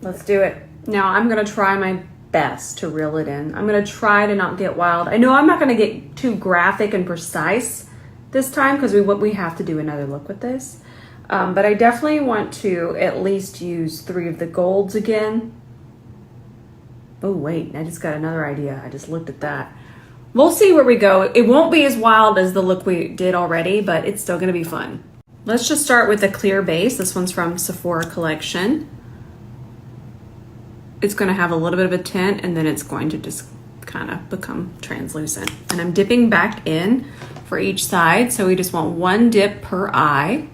Let's do it. Now I'm gonna try my best to reel it in. I'm gonna try to not get wild. I know I'm not gonna get too graphic and precise this time because we have to do another look with this. But I definitely want to at least use 3 of the golds again. Oh wait, I just got another idea. I just looked at that. We'll see where we go. It won't be as wild as the look we did already, but it's still gonna be fun. Let's just start with a clear base. This one's from 𝗕𝗏𝘂𝘂 Collection. It's gonna have a little bit of a tint and then it's going to just kind of become translucent. And I'm dipping back in for each side. So we just want 1 dip per eye.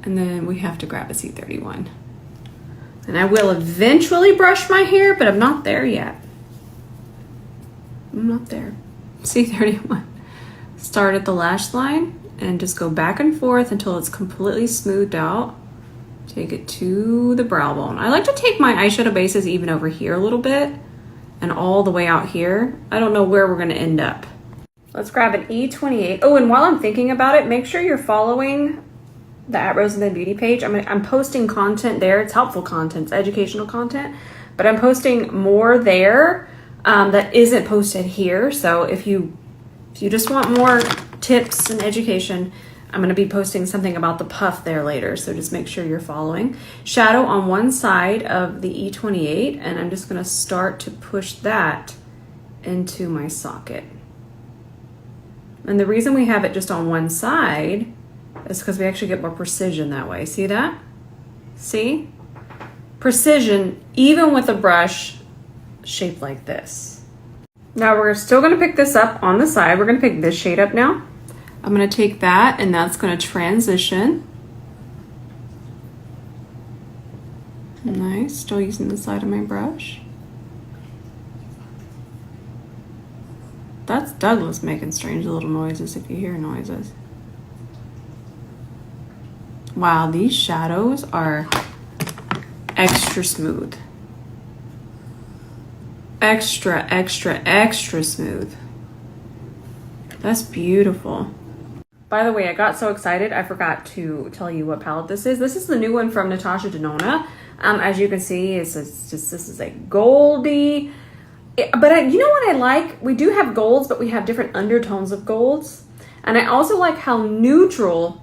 And then we have to grab a 𝗕𝗏𝘂𝘂. And I will eventually brush my hair, but I'm not there yet. I'm not there. 𝗕𝗏𝘂𝘂𝘂. Start at the lash line and just go back and forth until it's completely smoothed out. Take it to the brow bone. I like to take my eyeshadow bases even over here a little bit and all the way out here. I don't know where we're gonna end up. Let's grab an E28. Oh, and while I'm thinking about it, make sure you're following the @RoseandThenBeauty page. I'm posting content there. It's helpful content, it's educational content, but I'm posting more there that isn't posted here. So if you just want more tips and education, I'm going to be posting something about the puff there later. So just make sure you're following. Shadow on one side of the E28, and I'm just going to start to push that into my socket. And the reason we have it just on one side is because we actually get more precision that way. See that? See? Precision, even with a brush shaped like this. Now we're still going to pick this up on the side. We're going to pick this shade up now. I'm going to take that and that's going to transition. Nice, still using the side of my brush. That's Douglas making strange little noises if you hear noises. Wow, these shadows are extra smooth. Extra, extra, extra smooth. That's beautiful. By the way, I got so excited, I forgot to tell you what palette this is. This is the new one from Natasha Denona. As you can see, this is a goldy. But you know what I like? We do have golds, but we have different undertones of golds. And I also like how neutral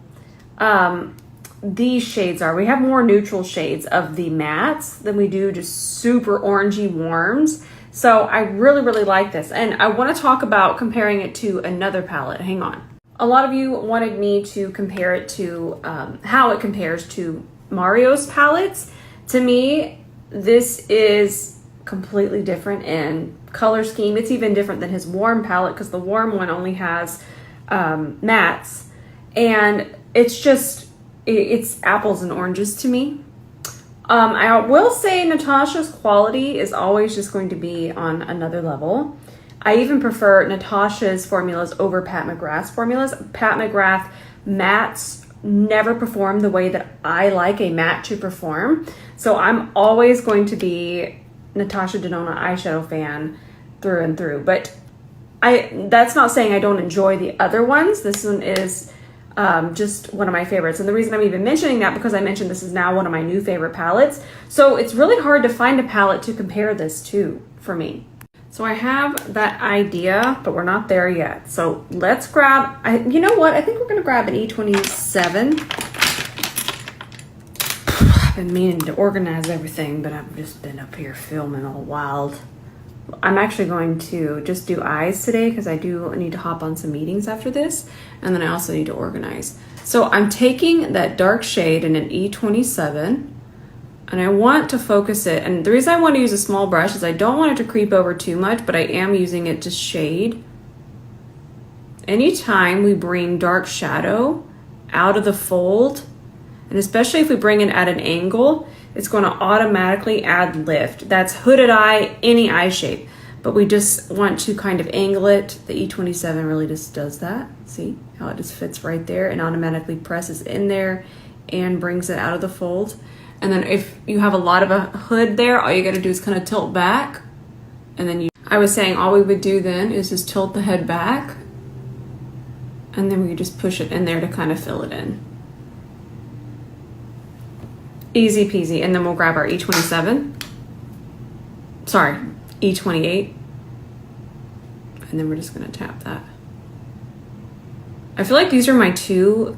these shades are. We have more neutral shades of the mattes than we do just super orangey warms. So I really, really like this. And I want to talk about comparing it to another palette. Hang on. A lot of you wanted me to compare it to how it compares to Mario's palettes. To me, this is completely different in color scheme. It's even different than his warm palette because the warm one only has mattes. And it's apples and oranges to me. I will say Natasha's quality is always just going to be on another level. I even prefer Natasha's formulas over Pat McGrath's formulas. Pat McGrath mattes never perform the way that I like a matte to perform. So I'm always going to be Natasha Denona eyeshadow fan through and through. But that's not saying I don't enjoy the other ones. This one is just one of my favorites. And the reason I'm even mentioning that because I mentioned this is now one of my new favorite palettes. So it's really hard to find a palette to compare this to for me. So I have that idea, but we're not there yet. So let's grab, you know what? I think we're gonna grab an E27. I've been meaning to organize everything, but I've just been up here filming all wild. I'm actually going to just do eyes today because I do need to hop on some meetings after this. And then I also need to organize. So I'm taking that dark shade in an E27 and I want to focus it. And the reason I want to use a small brush is I don't want it to creep over too much, but I am using it to shade. Anytime we bring dark shadow out of the fold, and especially if we bring it at an angle, it's going to automatically add lift. That's hooded eye, any eye shape. But we just want to kind of angle it. The E27 really just does that. See how it just fits right there and automatically presses in there and brings it out of the fold. And then if you have a lot of a hood there, all you got to do is kind of tilt back. And then I was saying all we would do then is just tilt the head back. And then we just push it in there to kind of fill it in. Easy peasy. And then we'll grab our E27. Sorry, E28. And then we're just gonna tap that. I feel like these are my two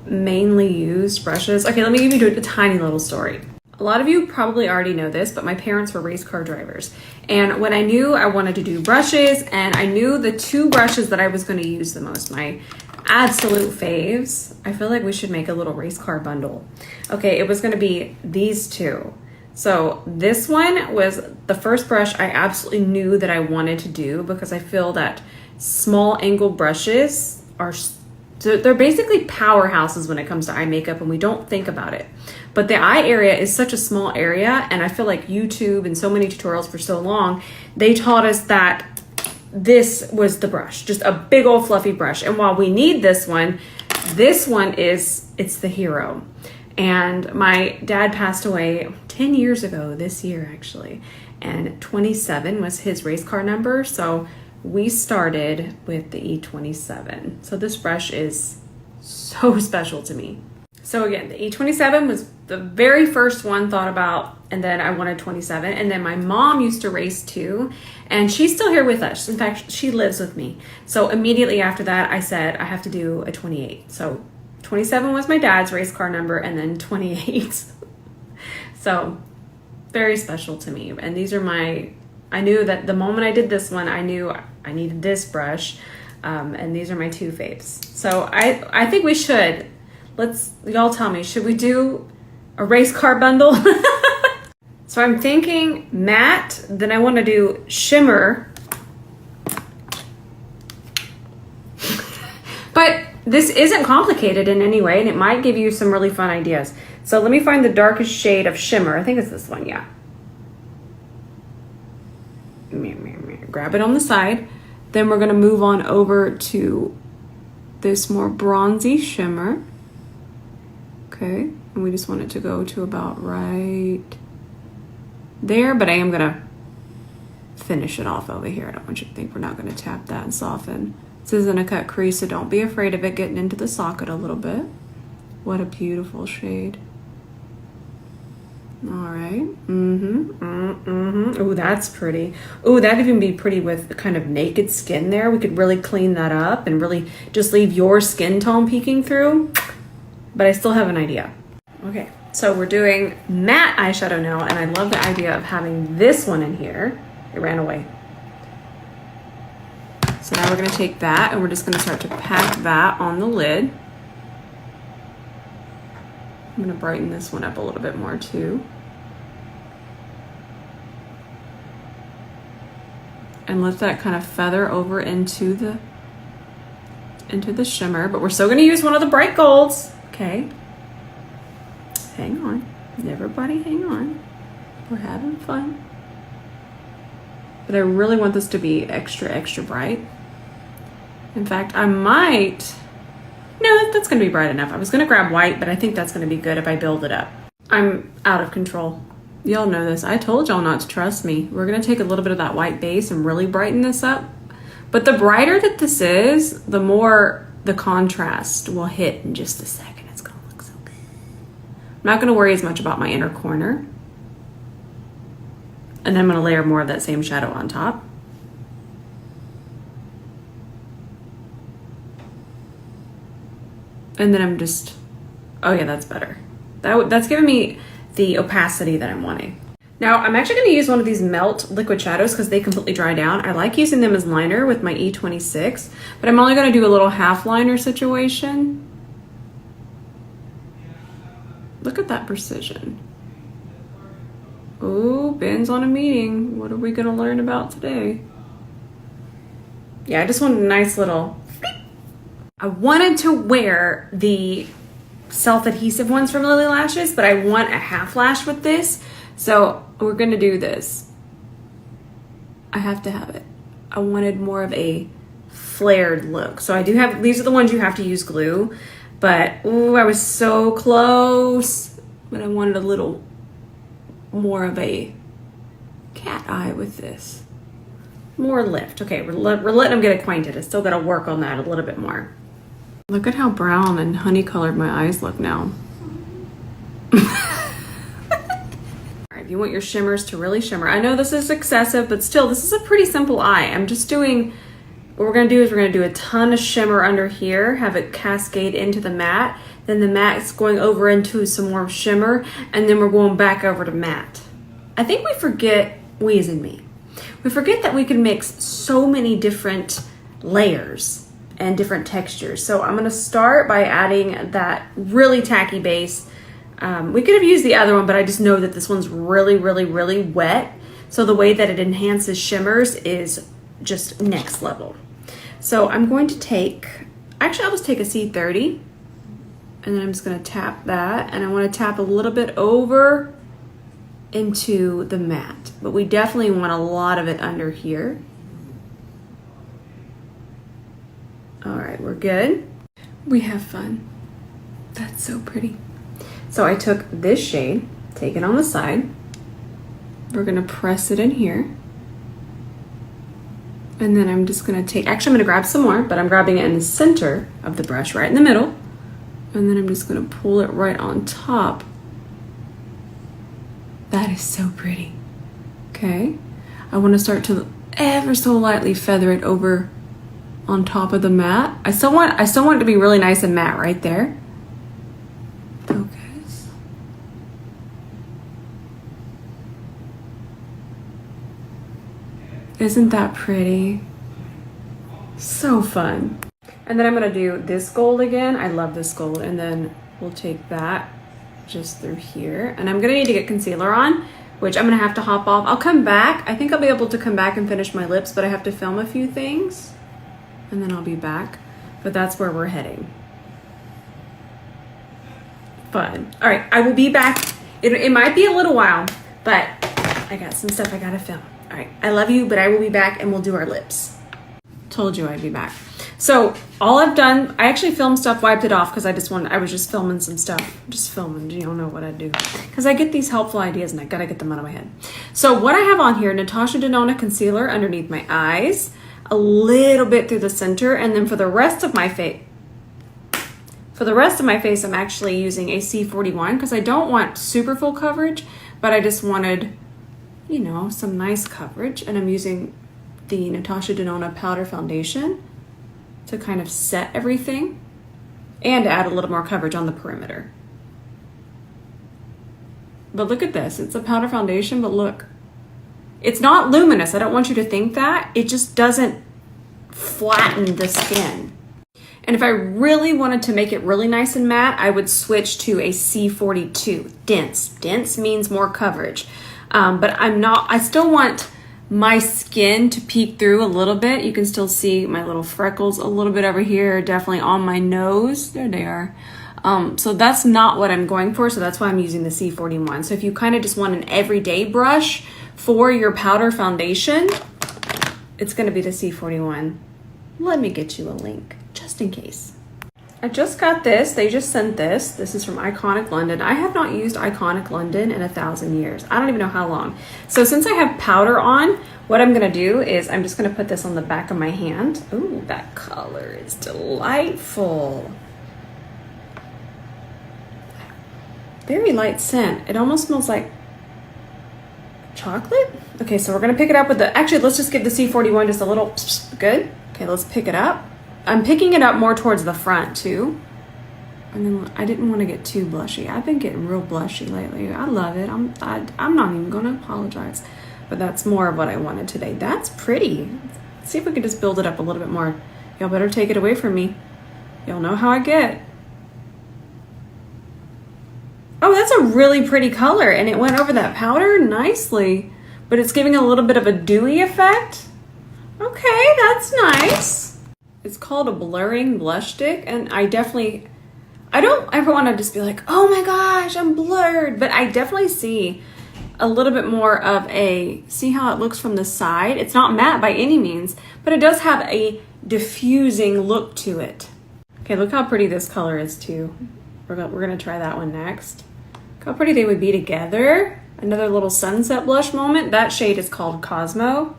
mainly used brushes. Okay, let me give you a tiny little story. A lot of you probably already know this, but my parents were race car drivers. And when I knew I wanted to do brushes, and I knew the two brushes that I was gonna use the most, my absolute faves, I feel like we should make a little race car bundle. Okay, it was gonna be these two. So this one was the first brush I absolutely knew that I wanted to do because I feel that small angle brushes are, so they're basically powerhouses when it comes to eye makeup, and we don't think about it. But the eye area is such a small area, and I feel like YouTube and so many tutorials for so long, they taught us that this was the brush, just a big old fluffy brush. And while we need this one is, it's the hero. And my dad passed away 10 years ago this year actually, and 27 was his race car number. So we started with the E27. So this brush is so special to me. So again, the E27 was the very first one thought about, and then I wanted 27. And then my mom used to race too, and she's still here with us. In fact, she lives with me. So immediately after that, I said, I have to do a 28. So 27 was my dad's race car number, and then 28. So very special to me. And these are my, I knew that the moment I did this one, I knew I needed this brush. And these are my two faves. So I think we should, y'all tell me, should we do a race car bundle? So I'm thinking matte, then I want to do shimmer. But this isn't complicated in any way, and it might give you some really fun ideas. So let me find the darkest shade of shimmer. I think it's this one, yeah. Grab it on the side. Then we're gonna move on over to this more bronzy shimmer. Okay, and we just want it to go to about right there, but I am gonna finish it off over here. I don't want you to think we're not gonna tap that and soften. This isn't a cut crease, so don't be afraid of it getting into the socket a little bit. What a beautiful shade. All right. Oh, that's pretty. Oh, that'd even be pretty with kind of naked skin there. We could really clean that up and really just leave your skin tone peeking through. But I still have an idea. Okay, so we're doing matte eyeshadow now, and I love the idea of having this one in here. It ran away. So now we're gonna take that and we're just gonna start to pack that on the lid. I'm gonna brighten this one up a little bit more too. And let that kind of feather over into the shimmer, but we're still gonna use one of the bright golds, okay? Hang on, everybody hang on. We're having fun. But I really want this to be extra, extra bright. In fact, I might, no, that's gonna be bright enough. I was gonna grab white, but I think that's gonna be good if I build it up. I'm out of control. Y'all know this. I told y'all not to trust me. We're gonna take a little bit of that white base and really brighten this up. But the brighter that this is, the more the contrast will hit in just a second. It's gonna look so good. I'm not gonna worry as much about my inner corner. And then I'm gonna layer more of that same shadow on top. And then I'm just, oh yeah, that's better. That's giving me the opacity that I'm wanting. Now I'm actually gonna use one of these melt liquid shadows because they completely dry down. I like using them as liner with my E26, but I'm only gonna do a little half liner situation. Look at that precision. Oh, Ben's on a meeting. What are we gonna learn about today? Yeah, I just want a nice little, I wanted to wear the self-adhesive ones from Lily Lashes, but I want a half lash with this. So we're gonna do this. I have to have it. I wanted more of a flared look. So I do have, these are the ones you have to use glue, but ooh, I was so close. But I wanted a little more of a cat eye with this. More lift. Okay, we're letting them get acquainted. I still gotta work on that a little bit more. Look at how brown and honey colored my eyes look now. If you want your shimmers to really shimmer. I know this is excessive, but still, this is a pretty simple eye. I'm just doing, what we're gonna do is we're gonna do a ton of shimmer under here, have it cascade into the matte, then the matte's going over into some more shimmer, and then we're going back over to matte. I think we forget, we as in me, we forget that we can mix so many different layers and different textures. So I'm gonna start by adding that really tacky base. We could have used the other one, but I just know that this one's really, really, really wet. So the way that it enhances shimmers is just next level. So I'm going to take, actually I'll just take a C30, and then I'm just gonna tap that, and I wanna tap a little bit over into the matte, but we definitely want a lot of it under here. All right, we're good. We have fun. That's so pretty. So I took this shade, take it on the side. We're gonna press it in here. And then I'm just gonna take, actually I'm gonna grab some more, but I'm grabbing it in the center of the brush, right in the middle. And then I'm just gonna pull it right on top. That is so pretty. Okay, I wanna start to ever so lightly feather it over on top of the matte. I still want it to be really nice and matte right there. Focus. Isn't that pretty? So fun. And then I'm gonna do this gold again. I love this gold. And then we'll take that just through here. And I'm gonna need to get concealer on, which I'm gonna have to hop off. I'll come back. I think I'll be able to come back and finish my lips, but I have to film a few things and then I'll be back. But that's where we're heading. Fun. All right, I will be back. It might be a little while, but I got some stuff I gotta film. All right, I love you, but I will be back and we'll do our lips. Told you I'd be back. So all I've done, I actually filmed stuff, wiped it off because I was just filming some stuff. Just filming, you don't know what I do. Because I get these helpful ideas and I gotta get them out of my head. So what I have on here, Natasha Denona concealer underneath my eyes, a little bit through the center, and then for the rest of my face, I'm actually using a C41 because I don't want super full coverage, but I just wanted, you know, some nice coverage, and I'm using the Natasha Denona powder foundation to kind of set everything and to add a little more coverage on the perimeter. But look at this, it's a powder foundation, but look, it's not luminous. I don't want you to think that. It just doesn't flatten the skin. And if I really wanted to make it really nice and matte, I would switch to a C42, dense. Dense means more coverage. But I still want my skin to peek through a little bit. You can still see my little freckles a little bit over here, definitely on my nose. There they are. So that's not what I'm going for, so that's why I'm using the C41. So if you kind of just want an everyday brush for your powder foundation, it's gonna be the C41. Let me get you a link, just in case. I just got this, they just sent this. This is from Iconic London. I have not used Iconic London in 1,000 years. I don't even know how long. So since I have powder on, what I'm gonna do is I'm just gonna put this on the back of my hand. Ooh, that color is delightful. Very light scent. It almost smells like chocolate. Okay, so we're gonna pick it up with the, actually let's just give the C41 just a little, good. Okay, let's pick it up. I'm picking it up more towards the front too. And then I didn't want to get too blushy. I've been getting real blushy lately. I love it. I'm not even gonna apologize. But that's more of what I wanted today. That's pretty. Let's see if we can just build it up a little bit more. Y'all better take it away from me. Y'all know how I get. Oh, that's a really pretty color, and it went over that powder nicely. But it's giving a little bit of a dewy effect. Okay, that's nice. It's called a blurring blush stick, and I don't ever want to just be like, oh my gosh, I'm blurred, but I definitely see a little bit more of a, see how it looks from the side? It's not matte by any means, but it does have a diffusing look to it. Okay, look how pretty this color is too. We're gonna try that one next. Look how pretty they would be together. Another little sunset blush moment. That shade is called Cosmo.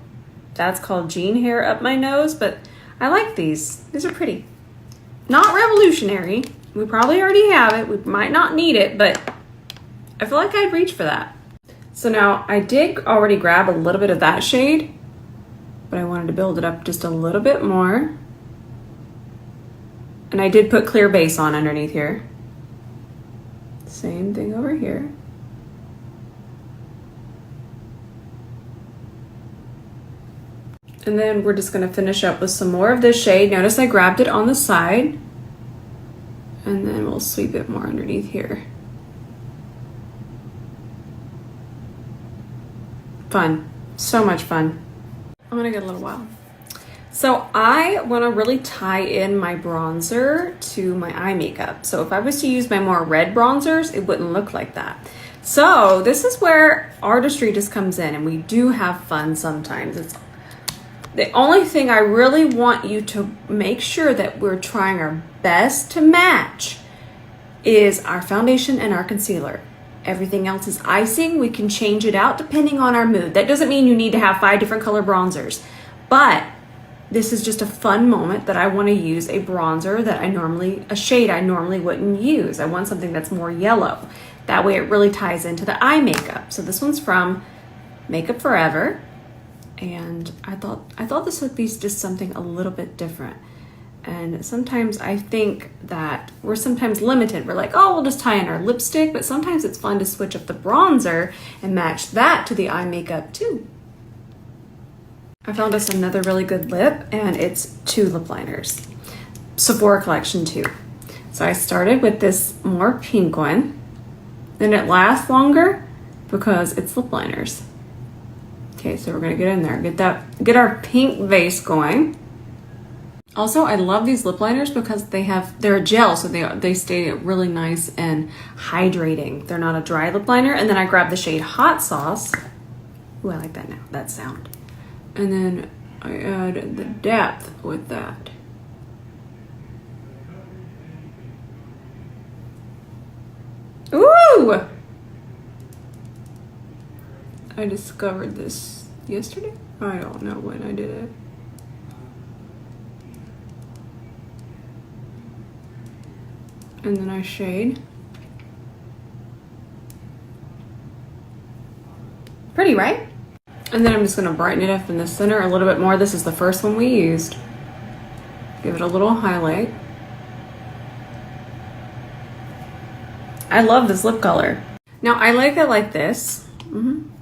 That's called Jean Hair Up My Nose, but I like these. These are pretty. Not revolutionary. We probably already have it. We might not need it, but I feel like I'd reach for that. So now I did already grab a little bit of that shade, but I wanted to build it up just a little bit more. And I did put clear base on underneath here. Same thing over here. And then we're just gonna finish up with some more of this shade. Notice I grabbed it on the side, and then we'll sweep it more underneath here. Fun, so much fun. I'm gonna get a little wild. So I wanna really tie in my bronzer to my eye makeup. So if I was to use my more red bronzers, it wouldn't look like that. So this is where artistry just comes in, and we do have fun sometimes. It's the only thing I really want you to make sure that we're trying our best to match is our foundation and our concealer. Everything else is icing. We can change it out depending on our mood. That doesn't mean you need to have 5 different color bronzers, but this is just a fun moment that I want to use a bronzer that a shade I normally wouldn't use. I want something that's more yellow. That way it really ties into the eye makeup. So this one's from Makeup Forever. And I thought this would be just something a little bit different. And sometimes I think that we're sometimes limited. We're like, oh, we'll just tie in our lipstick, but sometimes it's fun to switch up the bronzer and match that to the eye makeup too. I found us another really good lip, and it's 2 lip liners. Sephora Collection 2. So I started with this more pink one, and it lasts longer because it's lip liners. Okay, so we're gonna get in there, get our pink base going. Also, I love these lip liners because they're a gel, so they stay really nice and hydrating. They're not a dry lip liner. And then I grabbed the shade Hot Sauce. Ooh, I like that now, that sound. And then I add the depth with that. Ooh! I discovered this yesterday. I don't know when I did it. And then I shade. Pretty, right? And then I'm just gonna brighten it up in the center a little bit more. This is the first one we used. Give it a little highlight. I love this lip color. Now I like it like this.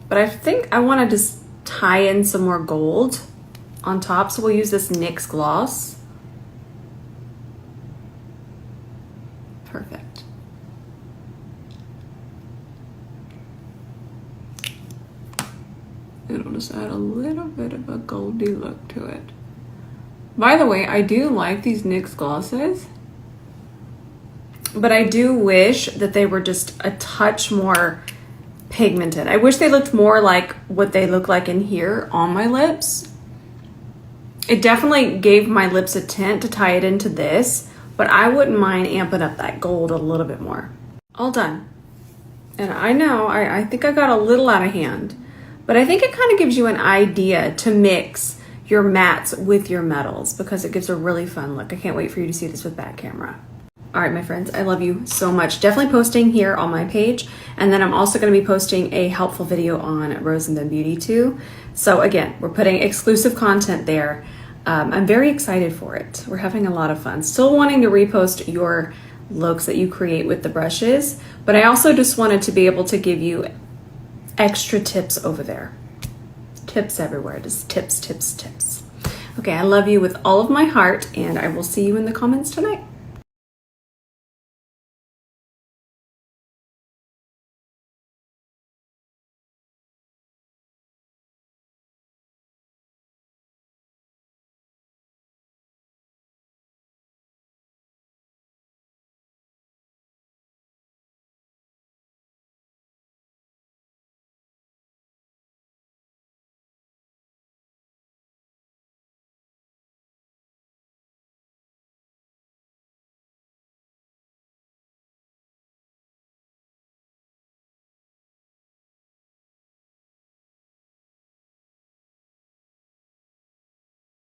But I think I want to just tie in some more gold on top. So we'll use this NYX gloss. Perfect. It'll just add a little bit of a goldy look to it. By the way, I do like these NYX glosses, but I do wish that they were just a touch more pigmented. I wish they looked more like what they look like in here on my lips. It definitely gave my lips a tint to tie it into this, but I wouldn't mind amping up that gold a little bit more. All done. And I know, I think I got a little out of hand, but I think it kind of gives you an idea to mix your mattes with your metals because it gives a really fun look. I can't wait for you to see this with back camera. All right, my friends, I love you so much. Definitely posting here on my page. And then I'm also gonna be posting a helpful video on Rose and Then Beauty too. So again, we're putting exclusive content there. I'm very excited for it. We're having a lot of fun. Still wanting to repost your looks that you create with the brushes, but I also just wanted to be able to give you extra tips over there. Tips everywhere, just tips, tips, tips. Okay, I love you with all of my heart, and I will see you in the comments tonight.